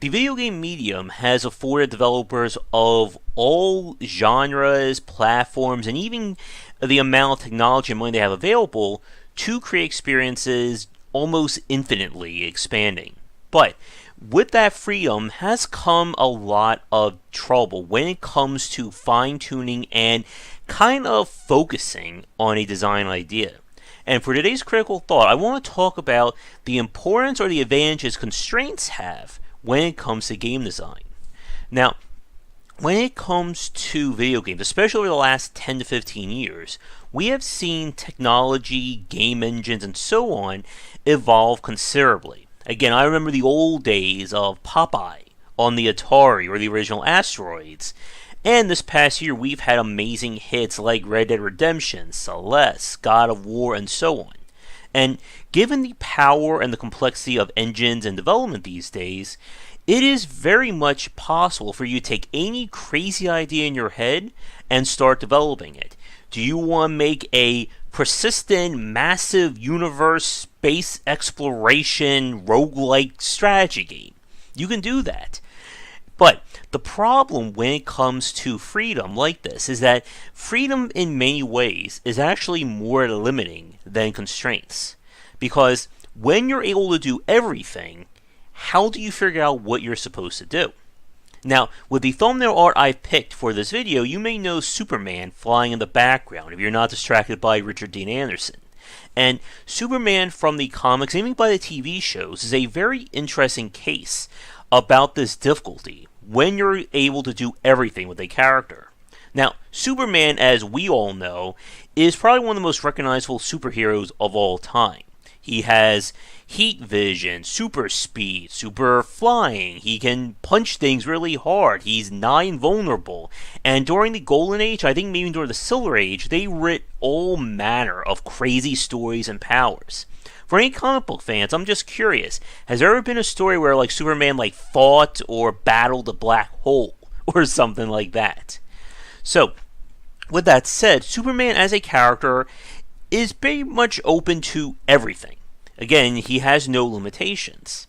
The video game medium has afforded developers of all genres, platforms, and even the amount of technology and money they have available to create experiences almost infinitely expanding. But with that freedom has come a lot of trouble when it comes to fine-tuning and kind of focusing on a design idea. And for today's critical thought, I want to talk about the importance or the advantages constraints have when it comes to game design. Now, when it comes to video games, especially over the last 10 to 15 years, we have seen technology, game engines, and so on evolve considerably. Again, I remember the old days of Popeye on the Atari or the original Asteroids. And this past year, we've had amazing hits like Red Dead Redemption, Celeste, God of War, and so on. And given the power and the complexity of engines and development these days, it is very much possible for you to take any crazy idea in your head and start developing it. Do you want to make a persistent, massive universe, space exploration, roguelike strategy game? You can do that. But the problem when it comes to freedom like this is that freedom in many ways is actually more limiting than constraints. Because when you're able to do everything, how do you figure out what you're supposed to do? Now, with the thumbnail art I've picked for this video, you may know Superman flying in the background if you're not distracted by Richard Dean Anderson. And Superman from the comics, even by the TV shows, is a very interesting case about this difficulty when you're able to do everything with a character. Now, Superman, as we all know, is probably one of the most recognizable superheroes of all time. He has heat vision, super speed, super flying. He can punch things really hard. He's nigh invulnerable. And during the Golden Age, I think maybe during the Silver Age, they writ all manner of crazy stories and powers. For any comic book fans, I'm just curious, has there ever been a story where like Superman fought or battled a black hole or something like that? So, with that said, Superman as a character is very much open to everything. Again, he has no limitations.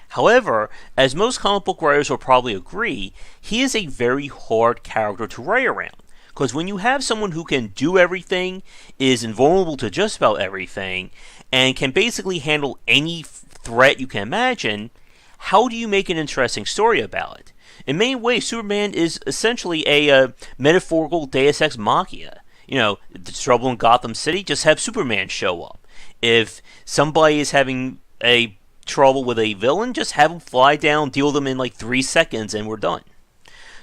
However, as most comic book writers will probably agree, he is a very hard character to write around. Because when you have someone who can do everything, is invulnerable to just about everything, and can basically handle any threat you can imagine, how do you make an interesting story about it? In many ways, Superman is essentially a metaphorical Deus Ex Machina. You know, the trouble in Gotham City, just have Superman show up. If somebody is having a trouble with a villain, just have him fly down, deal with them in 3 seconds, and we're done.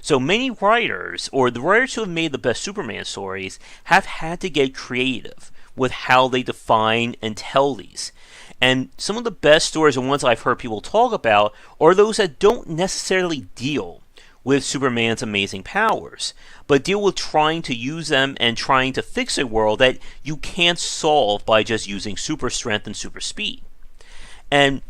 So many writers, or the writers who have made the best Superman stories, have had to get creative with how they define and tell these. And some of the best stories and ones I've heard people talk about are those that don't necessarily deal with Superman's amazing powers, but deal with trying to use them and trying to fix a world that you can't solve by just using super strength and super speed. And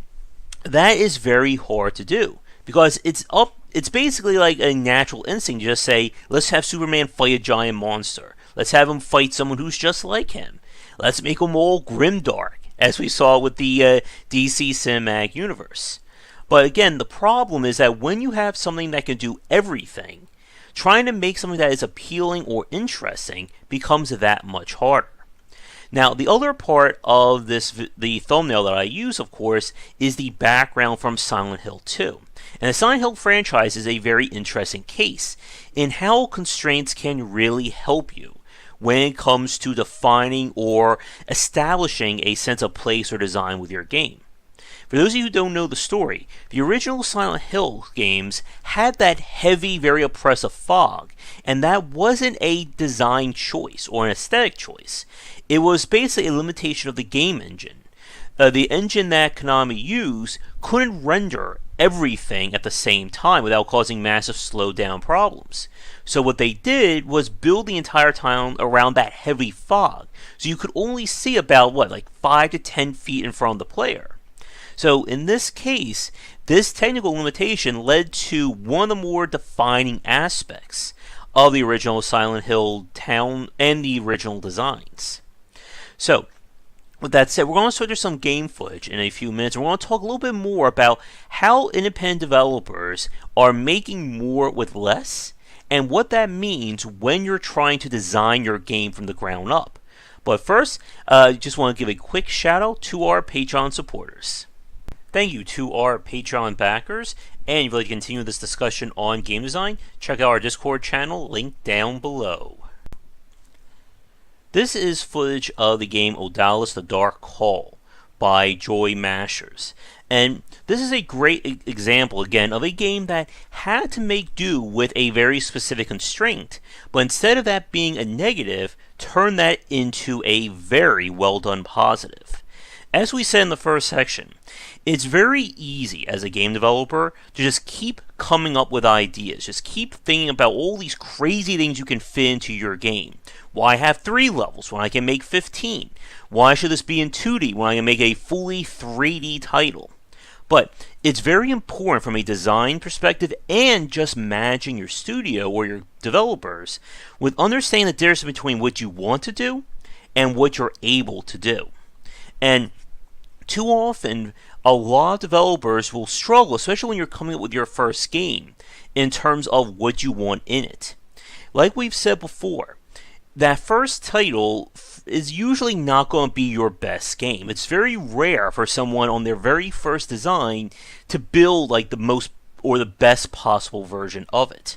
that is very hard to do, because it's basically like a natural instinct to just say, let's have Superman fight a giant monster. Let's have him fight someone who's just like him. Let's make them all grimdark, as we saw with the DC Cinematic Universe. But again, the problem is that when you have something that can do everything, trying to make something that is appealing or interesting becomes that much harder. Now, the other part of the thumbnail that I use, of course, is the background from Silent Hill 2. And the Silent Hill franchise is a very interesting case in how constraints can really help you when it comes to defining or establishing a sense of place or design with your game. For those of you who don't know the story, the original Silent Hill games had that heavy, very oppressive fog, and that wasn't a design choice or an aesthetic choice. It was basically a limitation of the game engine. The engine that Konami used couldn't render everything at the same time without causing massive slowdown problems. So what they did was build the entire town around that heavy fog, so you could only see about 5 to 10 feet in front of the player. So in this case, this technical limitation led to one of the more defining aspects of the original Silent Hill town and the original designs. So With that said, we're going to show you some game footage in a few minutes. We're going to talk a little bit more about how independent developers are making more with less and what that means when you're trying to design your game from the ground up. But first, just want to give a quick shout out to our Patreon supporters. Thank you to our Patreon backers, and if you'd like to continue this discussion on game design, check out our Discord channel, linked down below. This is footage of the game Odallus the Dark Call by Joy Mashers. And this is a great example, again, of a game that had to make do with a very specific constraint, but instead of that being a negative, turned that into a very well done positive. As we said in the first section, it's very easy as a game developer to just keep coming up with ideas. Just keep thinking about all these crazy things you can fit into your game. Why have 3 levels when I can make 15? Why should this be in 2D when I can make a fully 3D title? But it's very important from a design perspective and just managing your studio or your developers with understanding the difference between what you want to do and what you're able to do. And too often, a lot of developers will struggle, especially when you're coming up with your first game, in terms of what you want in it. Like we've said before, that first title is usually not going to be your best game. It's very rare for someone on their very first design to build like the most or the best possible version of it.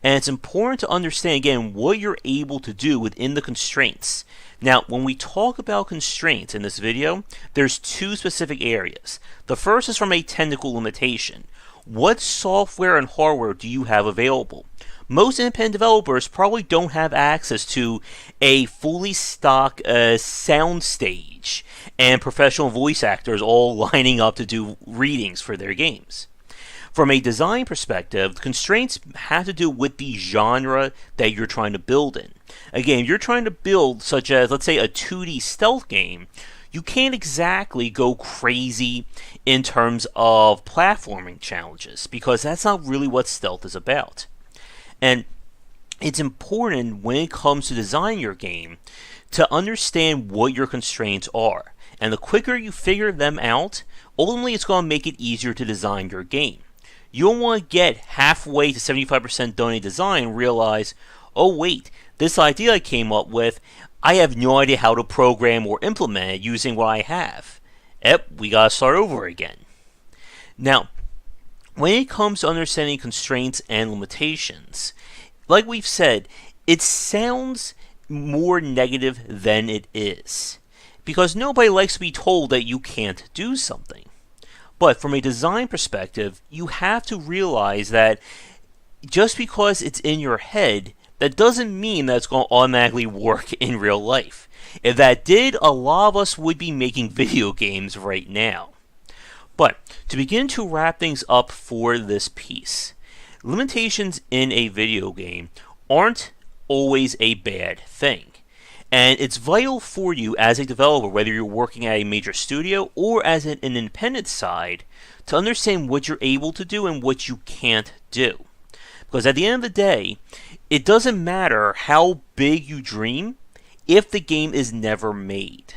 And it's important to understand, again, what you're able to do within the constraints. Now, when we talk about constraints in this video, there's 2 specific areas. The first is from a technical limitation. What software and hardware do you have available? Most independent developers probably don't have access to a fully stock sound stage and professional voice actors all lining up to do readings for their games. From a design perspective, the constraints have to do with the genre that you're trying to build in. Again, if you're trying to build, such as, let's say, a 2D stealth game, you can't exactly go crazy in terms of platforming challenges, because that's not really what stealth is about. And it's important when it comes to designing your game to understand what your constraints are. And the quicker you figure them out, ultimately it's going to make it easier to design your game. You don't want to get halfway to 75% done a design and realize, oh wait, this idea I came up with, I have no idea how to program or implement it using what I have. Yep, we gotta start over again. Now, when it comes to understanding constraints and limitations, like we've said, it sounds more negative than it is. Because nobody likes to be told that you can't do something. But from a design perspective, you have to realize that just because it's in your head, that doesn't mean that it's going to automatically work in real life. If that did, a lot of us would be making video games right now. But to begin to wrap things up for this piece, limitations in a video game aren't always a bad thing. And it's vital for you as a developer, whether you're working at a major studio or as an independent side, to understand what you're able to do and what you can't do. Because at the end of the day, it doesn't matter how big you dream if the game is never made.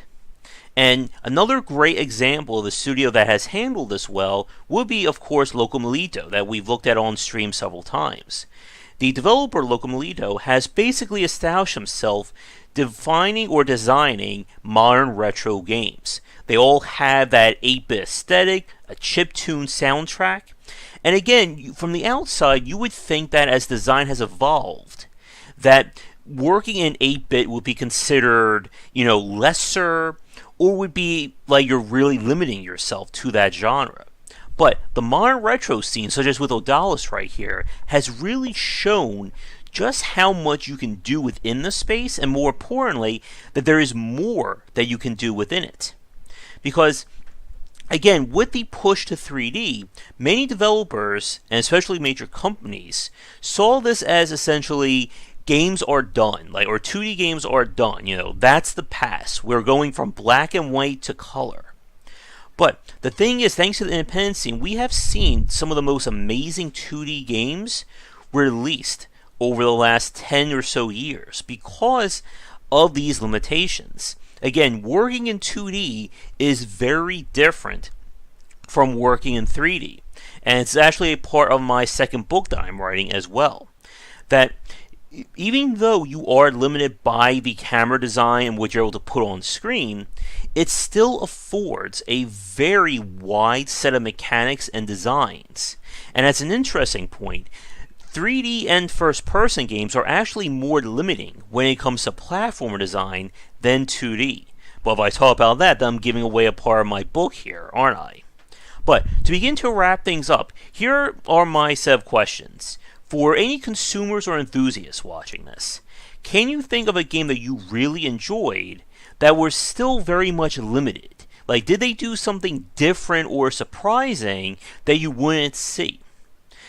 And another great example of a studio that has handled this well would be, of course, Locomolito, that we've looked at on stream several times. The developer Locomolito has basically established himself defining or designing modern retro games. They all have that 8-bit aesthetic, a chiptune soundtrack, and again, from the outside, you would think that as design has evolved, that working in 8-bit would be considered, lesser, or would be like you're really limiting yourself to that genre. But the modern retro scene, such as with Odallus right here, has really shown just how much you can do within the space, and more importantly, that there is more that you can do within it. Because, again, with the push to 3D, many developers, and especially major companies, saw this as essentially games are done, or 2D games are done. That's the past. We're going from black and white to color. But the thing is, thanks to the independent scene, we have seen some of the most amazing 2D games released over the last 10 or so years because of these limitations. Again, working in 2D is very different from working in 3D. And it's actually a part of my second book that I'm writing as well. That even though you are limited by the camera design and what you're able to put on screen, it still affords a very wide set of mechanics and designs. And that's an interesting point. 3D and first-person games are actually more limiting when it comes to platformer design than 2D. But if I talk about that, then I'm giving away a part of my book here, aren't I? But to begin to wrap things up, here are my set of questions. For any consumers or enthusiasts watching this, can you think of a game that you really enjoyed that was still very much limited? Like, did they do something different or surprising that you wouldn't see?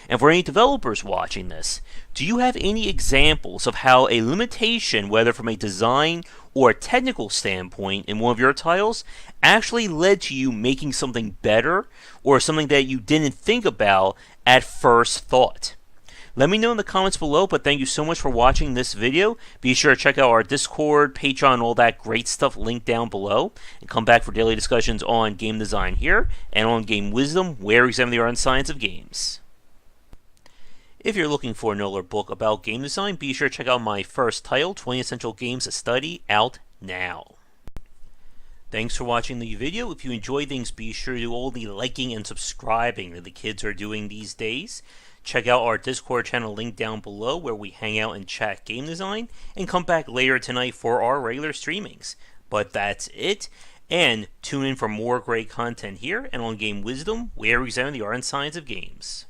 And for any developers watching this, do you have any examples of how a limitation, whether from a design or a technical standpoint in one of your titles, actually led to you making something better or something that you didn't think about at first thought? Let me know in the comments below, but thank you so much for watching this video. Be sure to check out our Discord, Patreon, all that great stuff linked down below. And come back for daily discussions on game design here, and on Game Wisdom, where we examine the art and science of games. If you're looking for another book about game design, be sure to check out my first title, 20 Essential Games to Study, out now. Thanks for watching the video. If you enjoyed things, be sure to do all the liking and subscribing that the kids are doing these days. Check out our Discord channel linked down below where we hang out and chat game design, and come back later tonight for our regular streamings. But that's it, and tune in for more great content here and on Game Wisdom, where we examine the art and science of games.